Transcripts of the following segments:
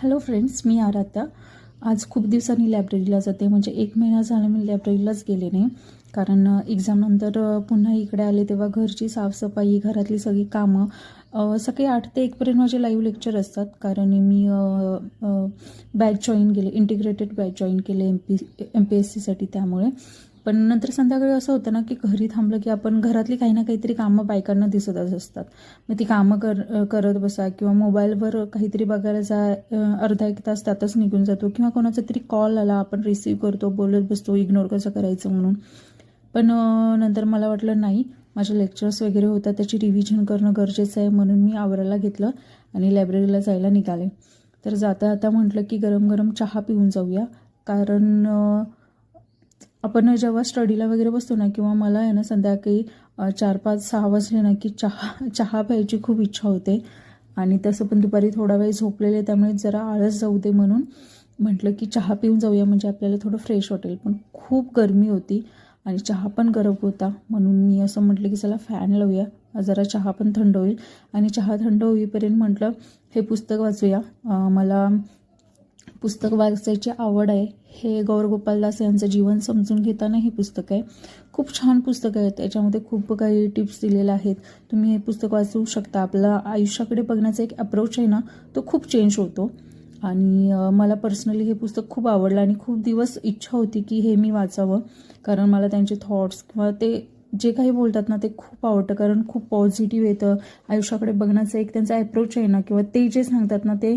Hello friends, मी आराध्या. आज खूप दिवसांनी लायब्ररीला जाते. म्हणजे 1 महिना झाला मी लायब्ररीलाच गेले नाही. कारण एक्झामनंतर पुन्हा इकडे आले तेव्हा घरची साफसफाई, घरातली सगळी कामं, सकाळी 8 ते 1 पर्यंत माझे लाईव्ह लेक्चर असतात. कारण मी बॅच जॉईन केले, इंटिग्रेटेड बॅच जॉईन केले MPSCसाठी. त्यामुळे पण नंतर संध्याकाळी असं होतं ना की घरी थांबलं की आपण घरातली काही ना काहीतरी कामं बायकांना दिसतच असतात. मग ती कामं करत बसा किंवा मोबाईलवर काहीतरी बघायला जा. अर्धा 1 तास त्यातच निघून जातो. किंवा कोणाचा तरी कॉल आला, आपण रिसीव्ह करतो, बोलत बसतो, इग्नोर कसं करायचं म्हणून. पण नंतर मला वाटलं नाही, माझे लेक्चर्स वगैरे होतात, त्याची रिव्हिजन करणं गरजेचं आहे. म्हणून मी आवरायला घेतलं आणि लायब्ररीला जायला निघाले. तर जाता जाता म्हटलं की गरम गरम चहा पिऊन जाऊया. कारण आपण जेव्हा स्टडीला वगैरे बसतो ना, किंवा मला आहे ना संध्याकाळी 4, 5, 6 वाजले ना की चहा प्यायची खूप इच्छा होते. आणि तसं पण दुपारी थोडा वेळ झोपलेले, त्यामुळे जरा आळस जाऊ दे म्हणून म्हटलं की चहा पिऊन जाऊया, म्हणजे आपल्याला थोडं फ्रेश वाटेल. पण खूप गरमी होती आणि चहा पण गरम होता. म्हणून मी असं म्हटलं की चला फॅन लावूया, जरा चहा पण थंड होईल. आणि चहा थंड होईपर्यंत म्हटलं हे पुस्तक वाचूया. मला पुस्तक वाचायची आवड आहे. हे गौर गोपालदास यांचं जीवन समजून घेताना हे पुस्तक आहे. खूप छान पुस्तक आहे. त्याच्यामध्ये खूप काही टिप्स दिलेल्या आहेत. तुम्ही हे पुस्तक वाचू शकता. आपला आयुष्याकडे बघण्याचा एक अप्रोच आहे ना, तो खूप चेंज होतो. आणि मला पर्सनली हे पुस्तक खूप आवडलं आणि खूप दिवस इच्छा होती की हे मी वाचावं. कारण मला त्यांचे थॉट्स किंवा ते जे काही बोलतात ना, ते खूप आवडतं. कारण खूप पॉझिटिव्ह येतं. आयुष्याकडे बघण्याचा एक त्यांचा अप्रोच आहे ना, किंवा ते जे सांगतात ना, ते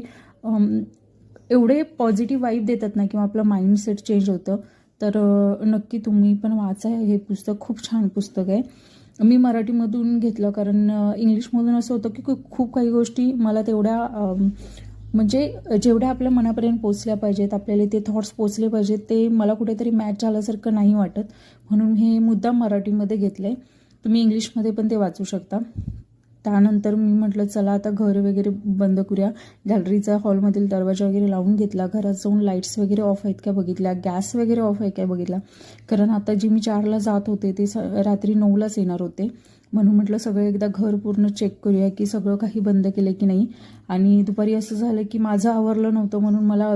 एवढे पॉझिटिव्ह वाईब देतात ना, किंवा आपलं माइंडसेट चेंज होतं. तर नक्की तुम्ही पण वाचा. हे पुस्तक खूप छान पुस्तक आहे. मी मराठीमधून घेतलं कारण इंग्लिशमधून असं होतं की खूप काही गोष्टी मला तेवढ्या म्हणजे जेवढ्या आपल्या मनापर्यंत पोचल्या पाहिजेत, आपल्याला ते थॉट्स पोचले पाहिजेत, ते मला कुठेतरी मॅच झाल्यासारखं नाही वाटत. म्हणून हे मुद्दाम मराठीमध्ये घेतलं आहे. तुम्ही इंग्लिशमध्ये पण ते वाचू शकता. त्यानंतर मी म्हटलं चला आता घर वगैरे बंद करूया. गॅलरीचा हॉलमधील दरवाजा वगैरे लावून घेतला. घरात जाऊन लाईट्स वगैरे ऑफ आहेत का बघितल्या, गॅस वगैरे ऑफ आहे काय बघितला. कारण आता जी मी 4ला जात होते ते रात्री 9लाच येणार होते. म्हणून म्हटलं सगळं एकदा घर पूर्ण चेक करूया की सगळं काही बंद केलं की नाही. आणि दुपारी असं झालं की माझं आवरलं नव्हतं, म्हणून मला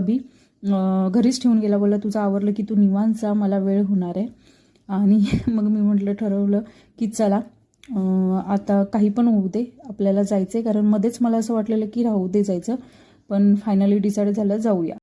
घरीच ठेवून गेला. बोलला तुझं आवरलं की तू निवांत जा, मला वेळ होणार आहे. आणि मग मी म्हटलं ठरवलं की चला आता काही पण होऊ दे, आपल्याला जायचं आहे. कारण मध्येच मला असं वाटलेलं की राहू दे जायचं, पण फायनली डिसाईड झालं जाऊया.